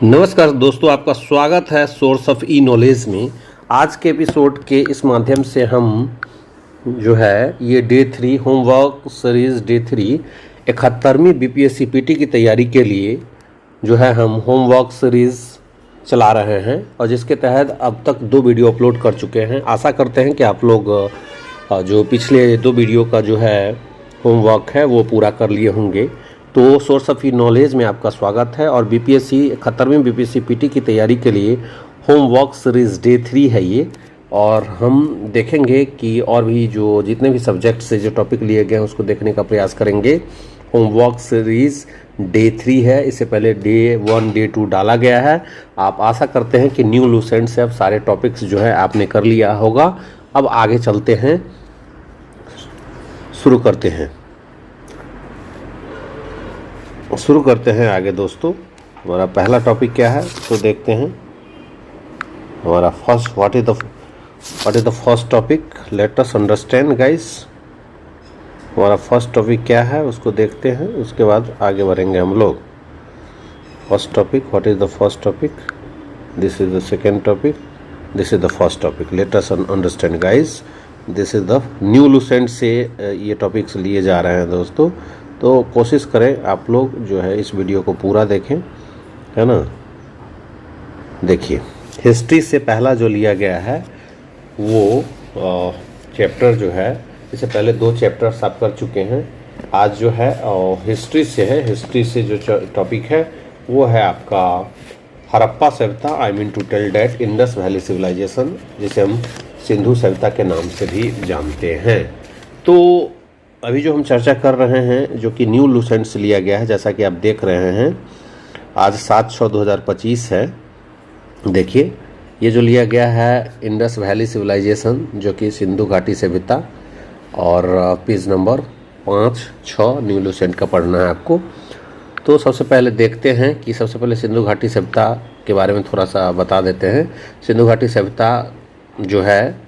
नमस्कार दोस्तों, आपका स्वागत है सोर्स ऑफ ई नॉलेज में। आज के एपिसोड के इस माध्यम से हम जो है ये डे 3 होमवर्क सीरीज़ डे 3 71वीं बीपीएससी पीटी की तैयारी के लिए जो है हम होमवर्क सीरीज़ चला रहे हैं और जिसके तहत अब तक 2 वीडियो अपलोड कर चुके हैं। आशा करते हैं कि आप लोग जो पिछले 2 वीडियो का जो है होमवर्क है वो पूरा कर लिए होंगे। तो सोर्स ऑफ ई नॉलेज में आपका स्वागत है और बीपीएससी 71वीं बीपीएससी पीटी की तैयारी के लिए होमवर्क सीरीज़ डे 3 है ये। और हम देखेंगे कि और भी जो जितने भी सब्जेक्ट से जो टॉपिक लिए गए हैं उसको देखने का प्रयास करेंगे। होमवर्क सीरीज़ डे 3 है, इससे पहले डे 1 डे 2 डाला गया है। आप आशा करते हैं कि न्यू लूसेंट से अब सारे टॉपिक्स जो है आपने कर लिया होगा। अब आगे चलते हैं, शुरू करते हैं आगे दोस्तों। हमारा पहला टॉपिक क्या है तो देखते हैं। हमारा first what is the first topic, let us understand guys. हमारा फर्स्ट टॉपिक क्या है उसको देखते हैं, उसके बाद आगे बढ़ेंगे हम लोग। First topic, what is the first topic, this is the second topic, this is the first topic. Let us understand guys, this is the new Lucent से ये टॉपिक्स लिए जा रहे हैं दोस्तों। तो कोशिश करें आप लोग जो है इस वीडियो को पूरा देखें, है ना। देखिए, हिस्ट्री से पहला जो लिया गया है वो चैप्टर जो है, इससे पहले 2 चैप्टर्स आप कर चुके हैं। आज जो है हिस्ट्री से है। हिस्ट्री से जो टॉपिक है वो है आपका हड़प्पा सभ्यता, I mean to tell that Indus valley civilisation, जिसे हम सिंधु सभ्यता के नाम से भी जानते हैं। तो अभी जो हम चर्चा कर रहे हैं जो कि न्यू लूसेंट से लिया गया है, जैसा कि आप देख रहे हैं, आज 7/6/2025 है। देखिए, ये जो लिया गया है इंडस वैली सिविलाइजेशन जो कि सिंधु घाटी सभ्यता, और पेज नंबर 5-6 न्यू लूसेंट का पढ़ना है आपको। तो सबसे पहले देखते हैं कि सबसे पहले सिंधु घाटी सभ्यता के बारे में थोड़ा सा बता देते हैं। सिंधु घाटी सभ्यता जो है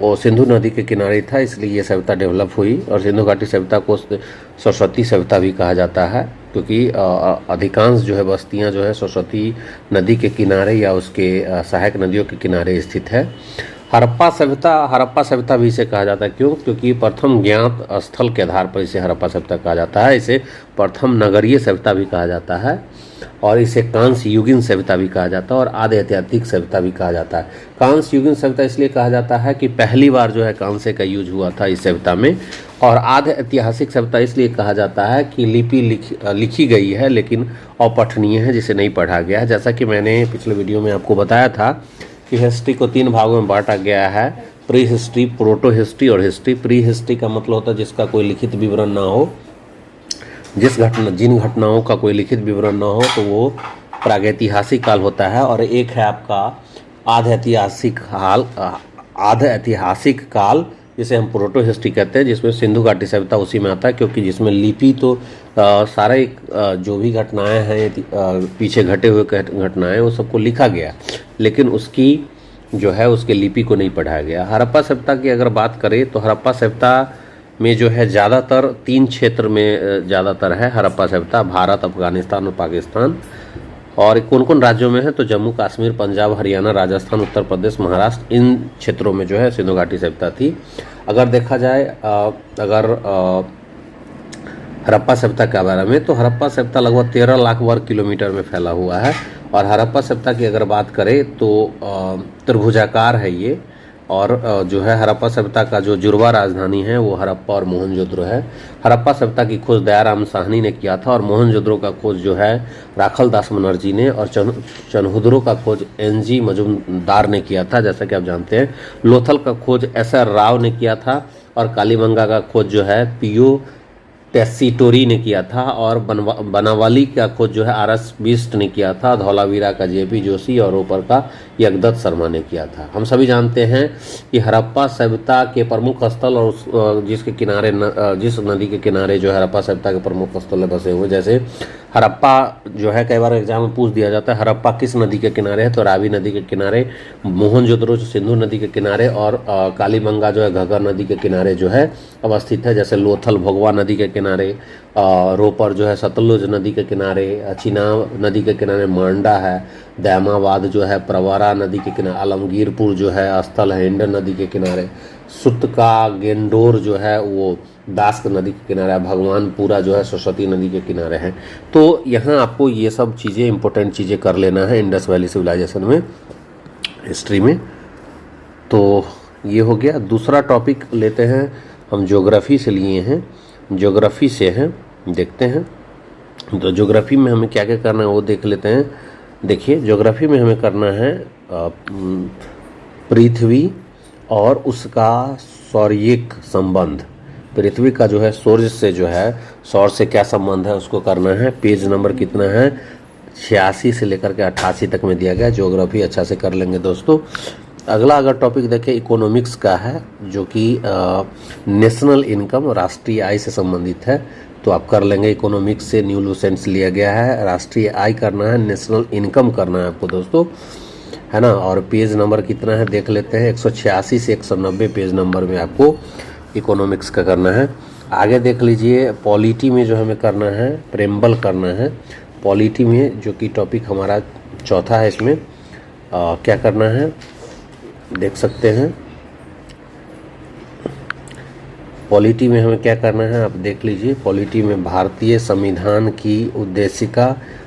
वो सिंधु नदी के किनारे था, इसलिए ये सभ्यता डेवलप हुई। और सिंधु घाटी सभ्यता को सरस्वती सभ्यता भी कहा जाता है, क्योंकि अधिकांश जो है बस्तियां जो है सरस्वती नदी के किनारे या उसके सहायक नदियों के किनारे स्थित है। हड़प्पा सभ्यता भी इसे कहा जाता है। क्यों? क्योंकि प्रथम ज्ञात स्थल के आधार पर इसे हड़प्पा सभ्यता कहा जाता है। इसे प्रथम नगरीय सभ्यता भी कहा जाता है और इसे कांस्य युगीन सभ्यता भी कहा जाता है और आदि ऐतिहासिक सभ्यता भी कहा जाता है। कांस्य युगीन सभ्यता इसलिए कहा जाता है कि पहली बार जो है कांस्य का यूज हुआ था इस सभ्यता में। और आदि ऐतिहासिक सभ्यता इसलिए कहा जाता है कि लिपि लिखी गई है लेकिन अपठनीय है, जिसे नहीं पढ़ा गया है। जैसा कि मैंने पिछले वीडियो में आपको बताया था कि हिस्ट्री को 3 भागों में बांटा गया है, प्री हिस्ट्री, प्रोटो हिस्ट्री और हिस्ट्री। प्री हिस्ट्री का मतलब होता है जिसका कोई लिखित विवरण ना हो, जिन घटनाओं का कोई लिखित विवरण ना हो तो वो प्रागैतिहासिक काल होता है। और एक है आपका आध ऐतिहासिक काल, जिसे हम प्रोटो हिस्ट्री कहते हैं, जिसमें सिंधु घाटी सभ्यता उसी में आता है, क्योंकि जिसमें लिपि तो सारे जो भी घटनाएं हैं, पीछे घटे हुए घटनाएं, वो सबको लिखा गया, लेकिन उसकी जो है उसके लिपि को नहीं पढ़ाया गया। हड़प्पा सभ्यता की अगर बात करें तो हड़प्पा सभ्यता में जो है ज़्यादातर 3 क्षेत्र में ज़्यादातर है हड़प्पा सभ्यता, भारत, अफगानिस्तान और पाकिस्तान। और कौन कौन राज्यों में है तो जम्मू कश्मीर, पंजाब, हरियाणा, राजस्थान, उत्तर प्रदेश, महाराष्ट्र, इन क्षेत्रों में जो है सिंधु घाटी सभ्यता थी। अगर देखा जाए हड़प्पा सभ्यता के बारे में, तो हड़प्पा सभ्यता लगभग 13 लाख वर्ग किलोमीटर में फैला हुआ है। और हड़प्पा सभ्यता की अगर बात करें तो त्रिभुजाकार है ये। और जो है हड़प्पा सभ्यता का जो जुड़वा राजधानी है वो हड़प्पा और मोहनजोदड़ो है। हड़प्पा सभ्यता की खोज दयाराम साहनी ने किया था और मोहनजोदड़ो का खोज जो है राखल दास बनर्जी ने, और चनहुदरो का खोज NG मजुमदार ने किया था, जैसा कि आप जानते हैं। लोथल का खोज SR राव ने किया था और कालीबंगा का खोज जो है PO टेस्सीटोरी ने किया था। और बनावाली का खोज जो है RS बिष्ट ने किया था। धौलावीरा का JP जोशी और ऊपर का यज्ञदत्त शर्मा ने किया था। हम सभी जानते हैं कि हड़प्पा सभ्यता के प्रमुख स्थल और जिसके किनारे जिस नदी के किनारे जो है हड़प्पा सभ्यता के प्रमुख स्थल बसे हुए, जैसे हड़प्पा जो है कई बार एग्जाम में पूछ दिया जाता है हड़प्पा किस नदी के किनारे है, तो रावी नदी के किनारे, मोहनजोदड़ो सिंधु नदी के किनारे, और कालीबंगा जो है घग्गर नदी के किनारे जो है अवस्थित है। जैसे लोथल भोगवा नदी के किनारे रोपर जो है सतलुज नदी के किनारे, चिनाब नदी के किनारे मांडा है, दैमाबाद जो है प्रवरा नदी के किनारे, आलमगीरपुर जो है स्थल है हिंडन नदी के किनारे, सुतका गेंडोर जो है वो दास्क नदी के किनारे, भगवानपुरा जो है सरस्वती नदी के किनारे है। तो यहाँ आपको ये सब चीज़ें इंपॉर्टेंट चीज़ें कर लेना है इंडस वैली सिविलाइजेशन में, हिस्ट्री में। तो ये हो गया। दूसरा टॉपिक लेते हैं हम, ज्योग्राफी से लिए हैं, ज्योग्राफी से हैं, देखते हैं। तो ज्योग्राफी में हमें क्या क्या करना है वो देख लेते हैं। देखिए ज्योग्राफी में हमें करना है पृथ्वी और उसका सौर्यिक संबंध। पृथ्वी का जो है सूर्य से जो है सौर से क्या संबंध है उसको करना है। पेज नंबर कितना है, 86 से लेकर के 88 तक में दिया गया। ज्योग्राफी अच्छा से कर लेंगे दोस्तों। अगला अगर टॉपिक देखें इकोनॉमिक्स का है, जो कि नेशनल इनकम, राष्ट्रीय आय से संबंधित है, तो आप कर लेंगे। इकोनॉमिक्स से न्यू लूसेंट्स लिया गया है, राष्ट्रीय आय करना है, नेशनल इनकम करना है आपको दोस्तों, है ना। और पेज नंबर कितना है देख लेते हैं, 186 से 190 पेज नंबर में आपको इकोनॉमिक्स का करना है। आगे देख लीजिए पॉलिटी में जो हमें करना है, प्रेम्बल करना है। पॉलिटी में जो कि टॉपिक हमारा चौथा है, इसमें क्या करना है देख सकते हैं। पॉलिटी में हमें क्या करना है आप देख लीजिए। पॉलिटी में भारतीय संविधान की उद्देशिका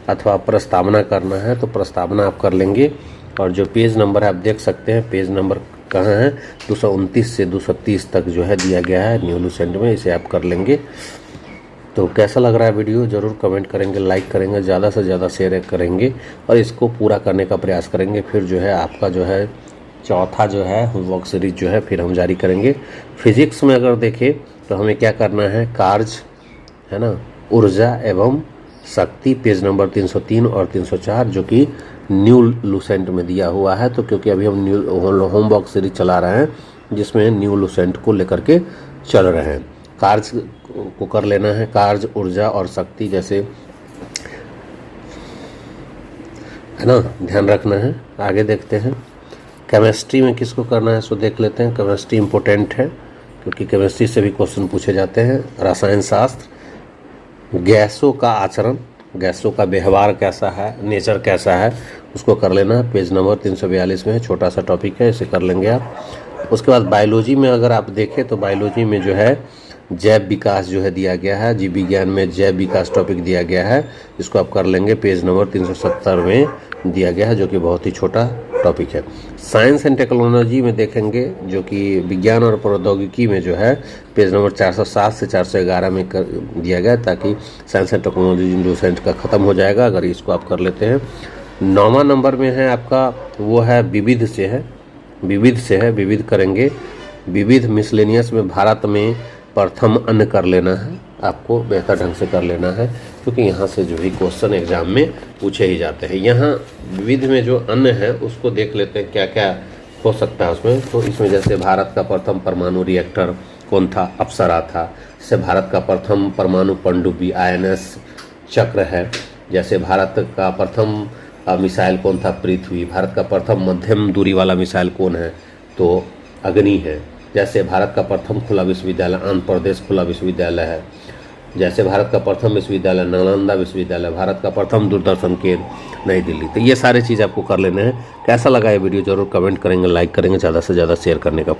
अथवा प्रस्तावना करना है, तो प्रस्तावना आप कर लेंगे। और जो पेज नंबर है आप देख सकते हैं, पेज नंबर कहाँ है, 229 से 230 तक जो है दिया गया है न्यू लूसेंट में, इसे आप कर लेंगे। तो कैसा लग रहा है वीडियो ज़रूर कमेंट करेंगे, लाइक करेंगे, ज़्यादा से ज़्यादा शेयर करेंगे और इसको पूरा करने का प्रयास करेंगे। फिर जो है आपका जो है चौथा जो है होमवर्क सीरीज जो है फिर हम जारी करेंगे। फिजिक्स में अगर देखें तो हमें क्या करना है, कार्य, है ना, ऊर्जा एवं शक्ति, पेज नंबर 303 और 304 जो कि न्यू लूसेंट में दिया हुआ है। तो क्योंकि अभी हम न्यू होमवर्क सीरीज चला रहे हैं जिसमें न्यू लूसेंट को लेकर के चल रहे हैं। कार्य को कर लेना है, कार्य, ऊर्जा और शक्ति जैसे, है ना, ध्यान रखना है। आगे देखते हैं केमिस्ट्री में किसको करना है सो देख लेते हैं। केमिस्ट्री इंपॉर्टेंट है क्योंकि केमिस्ट्री से भी क्वेश्चन पूछे जाते हैं। रसायन शास्त्र, गैसों का आचरण, गैसों का व्यवहार कैसा है, नेचर कैसा है, उसको कर लेना है। पेज नंबर 342 में है, छोटा सा टॉपिक है, इसे कर लेंगे आप। उसके बाद बायोलॉजी में अगर आप देखें तो बायोलॉजी में जो है जैव विकास जो है दिया गया है, जीव विज्ञान में जैव विकास टॉपिक दिया गया है, इसको आप कर लेंगे। पेज नंबर 370 में दिया गया है जो कि बहुत ही छोटा टॉपिक है। साइंस एंड टेक्नोलॉजी में देखेंगे जो कि विज्ञान और प्रौद्योगिकी में जो है पेज नंबर 407 से 411 में दिया गया, ताकि साइंस एंड टेक्नोलॉजी लूसेंट का ख़त्म हो जाएगा अगर इसको आप कर लेते हैं। 9वां नंबर में है आपका वो है विविध से है, विविध से है, विविध करेंगे। विविध मिसलेनियस में भारत में प्रथम अन्न कर लेना है, आपको बेहतर ढंग से कर लेना है क्योंकि यहाँ से जो भी क्वेश्चन एग्जाम में पूछे ही जाते हैं। यहाँ विविध में जो अन्न है उसको देख लेते हैं क्या क्या हो सकता है उसमें। तो इसमें जैसे भारत का प्रथम परमाणु रिएक्टर कौन था, अप्सरा था। जैसे भारत का प्रथम परमाणु पनडुब्बी INS चक्र है। जैसे भारत का प्रथम मिसाइल कौन था, पृथ्वी। भारत का प्रथम मध्यम दूरी वाला मिसाइल कौन है, तो अग्नि है। जैसे भारत का प्रथम खुला विश्वविद्यालय आंध्र प्रदेश खुला विश्वविद्यालय है। जैसे भारत का प्रथम विश्वविद्यालय नालंदा विश्वविद्यालय, भारत का प्रथम दूरदर्शन केंद्र नई दिल्ली। तो ये सारे चीज़ आपको कर लेने हैं। कैसा लगा ये वीडियो जरूर कमेंट करेंगे, लाइक करेंगे, ज़्यादा से ज़्यादा शेयर करने का